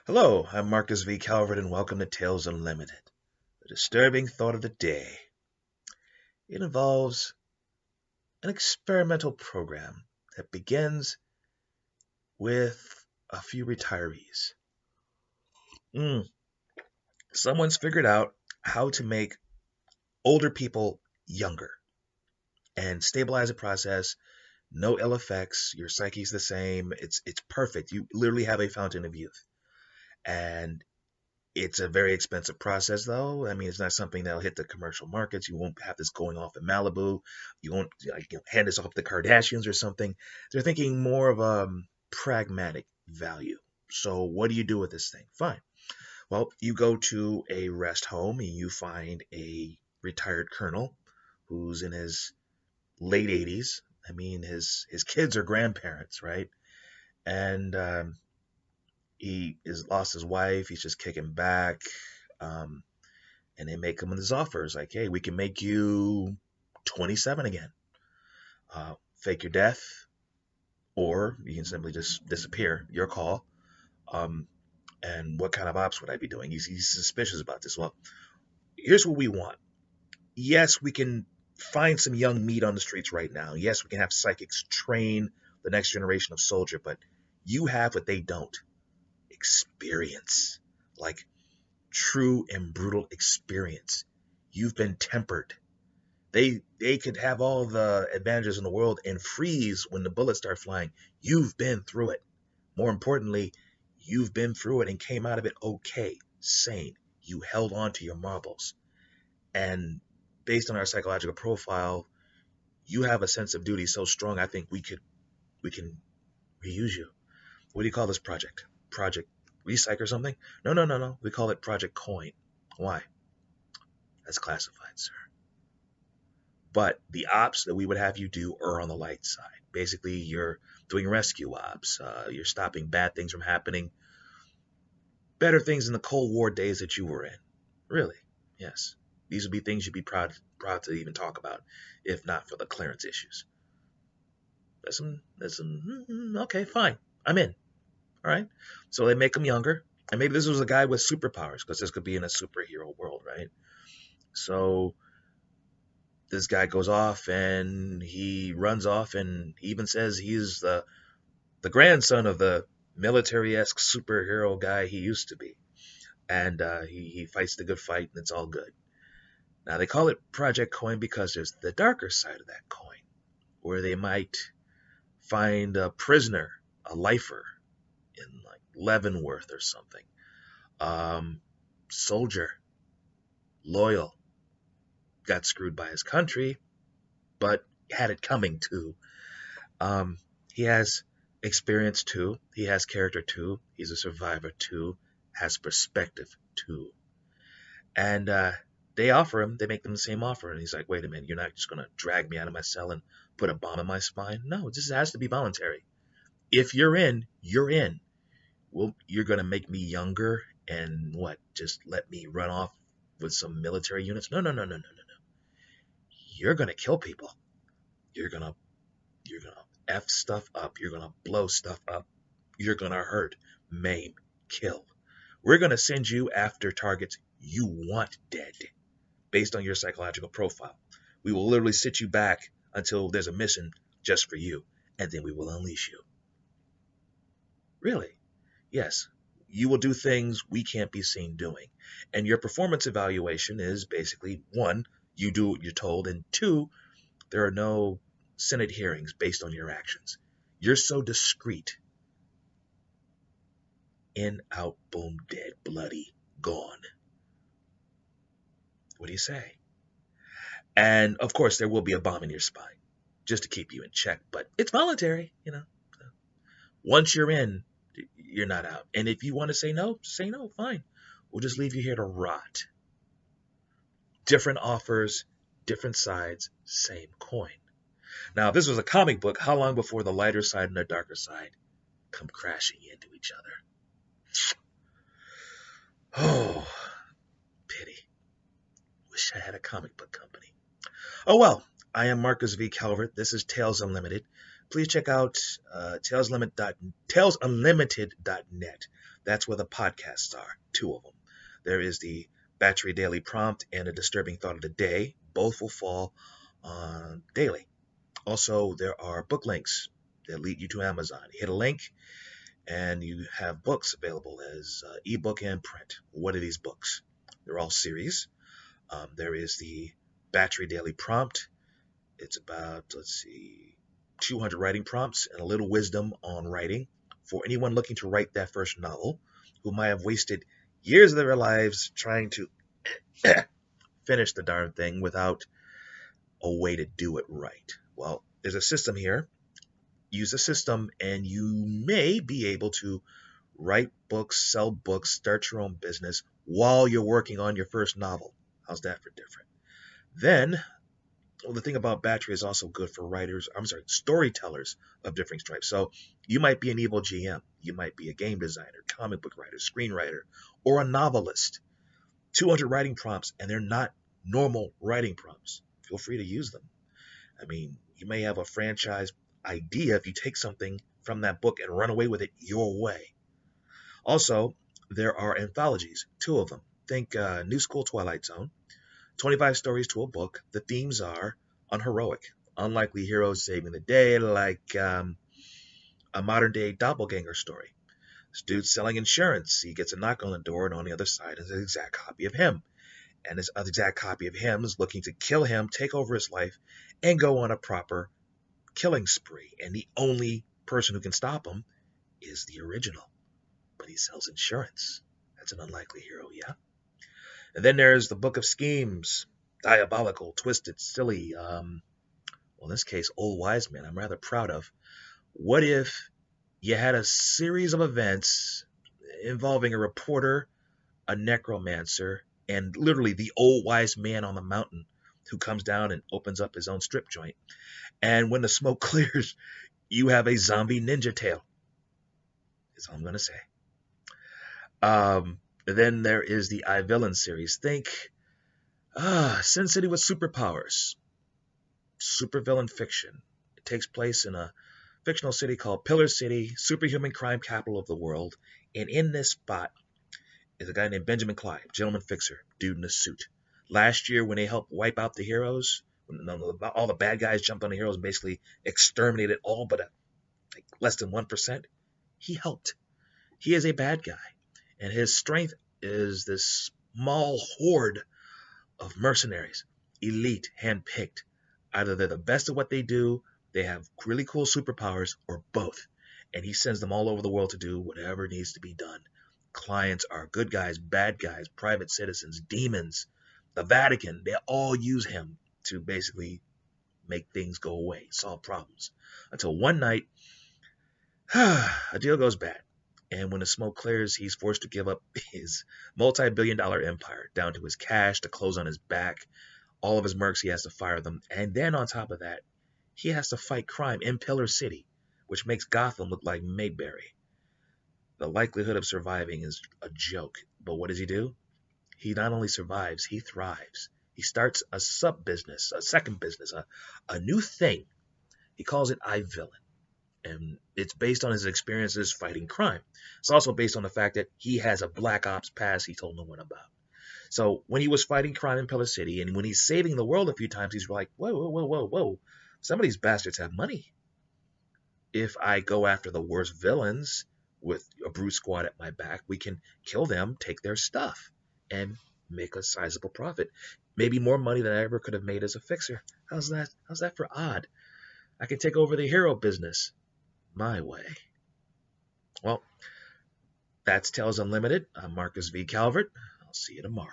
Hello, I'm Marcus V. Calvert, and welcome to Tales Unlimited, the disturbing thought of the day. It involves an experimental program that begins with a few retirees. Mm, Someone's figured out how to make older people younger and stabilize the process. No ill effects. Your psyche's the same. It's perfect. You literally have a fountain of youth, and it's a very expensive process, though. I mean, it's not something that'll hit the commercial markets. You won't have this going off in Malibu. You won't hand this off to the Kardashians or something. They're thinking more of a pragmatic value. So, what do you do with this thing? Fine. Well, you go to a rest home and you find a retired colonel who's in his late 80s. I mean, his kids are grandparents, right? And he has lost his wife. He's just kicking back. Um, and they make him these offers like, hey, we can make you 27 again. Fake your death, or you can simply just disappear. Your call. Um, and what kind of ops would I be doing? He's suspicious about this. Well, here's what we want. Yes, we can find some young meat on the streets right now. Yes, we can have psychics train the next generation of soldier, but you have what they don't: experience. Like true and brutal experience. You've been tempered. They could have all the advantages in the world and freeze when the bullets start flying. You've been through it. More importantly, you've been through it and came out of it okay, sane. You held on to your marbles. And based on our psychological profile, you have a sense of duty so strong. I think we can reuse you. What do you call this project? Project Recycle or something? No, no, no, no. We call it Project Coin. Why? That's classified, sir. But the ops that we would have you do are on the light side. Basically, you're doing rescue ops. You're stopping bad things from happening. Better things in the Cold War days that you were in. Really, yes. These would be things you'd be proud to even talk about, if not for the clearance issues. Okay, fine. I'm in. All right. So they make him younger. And maybe this was a guy with superpowers, because this could be in a superhero world, right? So this guy goes off and he runs off and he even says he's the grandson of the military-esque superhero guy he used to be. And he fights the good fight and it's all good. Now they call it Project Coin because there's the darker side of that coin, where they might find a prisoner, a lifer in like Leavenworth or something. Soldier, loyal, got screwed by his country, but had it coming too. He has experience too. He has character too. He's a survivor too. Has perspective too. And they make them the same offer. And he's like, wait a minute, you're not just going to drag me out of my cell and put a bomb in my spine? No, this has to be voluntary. If you're in, you're in. Well, you're going to make me younger and what? Just let me run off with some military units? No, no, no, no, no, no, no. You're going to kill people. You're going to F stuff up. You're going to blow stuff up. You're going to hurt, maim, kill. We're going to send you after targets you want dead based on your psychological profile. We will literally sit you back until there's a mission just for you, and then we will unleash you. Really? Yes. You will do things we can't be seen doing. And your performance evaluation is basically one, you do what you're told, and two, there are no Senate hearings based on your actions. You're so discreet. In, out, boom, dead, bloody, gone. What do you say? And of course, there will be a bomb in your spine just to keep you in check, but it's voluntary. Once you're in, you're not out. And if you want to say no, fine. We'll just leave you here to rot. Different offers, different sides, same coin. Now, if this was a comic book, how long before the lighter side and the darker side come crashing into each other? Oh, pity. Wish I had a comic book company. Oh well, I am Marcus V. Calvert. This is Tales Unlimited. please check out TalesUnlimited.net. That's where the podcasts are, 2 of them. There is the Battery Daily Prompt and a Disturbing Thought of the Day. Both will fall daily. Also, there are book links that lead you to Amazon. You hit a link, and you have books available as ebook and print. What are these books? They're all series. There is the Battery Daily Prompt. It's about, 200 writing prompts and a little wisdom on writing for anyone looking to write that first novel who might have wasted years of their lives trying to finish the darn thing without a way to do it right. Well, there's a system here. Use the system and you may be able to write books, sell books, start your own business while you're working on your first novel. How's that for different? Then, the thing about Battery is also good for storytellers of different stripes. So you might be an evil GM. You might be a game designer, comic book writer, screenwriter, or a novelist. 200 writing prompts, and they're not normal writing prompts. Feel free to use them. I mean, you may have a franchise idea if you take something from that book and run away with it your way. Also, there are anthologies, 2 of them. Think New School Twilight Zone. 25 stories to a book. The themes are unheroic, unlikely heroes saving the day, like a modern-day doppelganger story. This dude's selling insurance. He gets a knock on the door, and on the other side is an exact copy of him. And this exact copy of him is looking to kill him, take over his life, and go on a proper killing spree. And the only person who can stop him is the original. But he sells insurance. That's an unlikely hero, yeah? And then there's the Book of Schemes. Diabolical, twisted, silly. In this case, Old Wise Man, I'm rather proud of. What if you had a series of events involving a reporter, a necromancer, and literally the old wise man on the mountain who comes down and opens up his own strip joint. And when the smoke clears, you have a zombie ninja tale. That's all I'm going to say. Then there is the iVillain series. Think Sin City with superpowers. Supervillain fiction. It takes place in a fictional city called Pillar City, superhuman crime capital of the world. And in this spot is a guy named Benjamin Clyde, gentleman fixer, dude in a suit. Last year, when they helped wipe out the heroes, when all the bad guys jumped on the heroes and basically exterminated all but less than 1%, he helped. He is a bad guy. And his strength is this small horde of mercenaries, elite, handpicked. Either they're the best at what they do, they have really cool superpowers, or both. And he sends them all over the world to do whatever needs to be done. Clients are good guys, bad guys, private citizens, demons, the Vatican. They all use him to basically make things go away, solve problems. Until one night, a deal goes bad. And when the smoke clears, he's forced to give up his multi-billion-dollar empire, down to his cash, the clothes on his back, all of his mercs, he has to fire them. And then on top of that, he has to fight crime in Pillar City, which makes Gotham look like Mayberry. The likelihood of surviving is a joke. But what does he do? He not only survives, he thrives. He starts a sub-business, a second business, a new thing. He calls it iVillain. And it's based on his experiences fighting crime. It's also based on the fact that he has a black ops past he told no one about. So when he was fighting crime in Pillar City, and when he's saving the world a few times, he's like, whoa. Some of these bastards have money. If I go after the worst villains with a brute squad at my back, we can kill them, take their stuff, and make a sizable profit. Maybe more money than I ever could have made as a fixer. How's that? How's that for odd? I can take over the hero business my way. Well, that's Tales Unlimited. I'm Marcus V. Calvert. I'll see you tomorrow.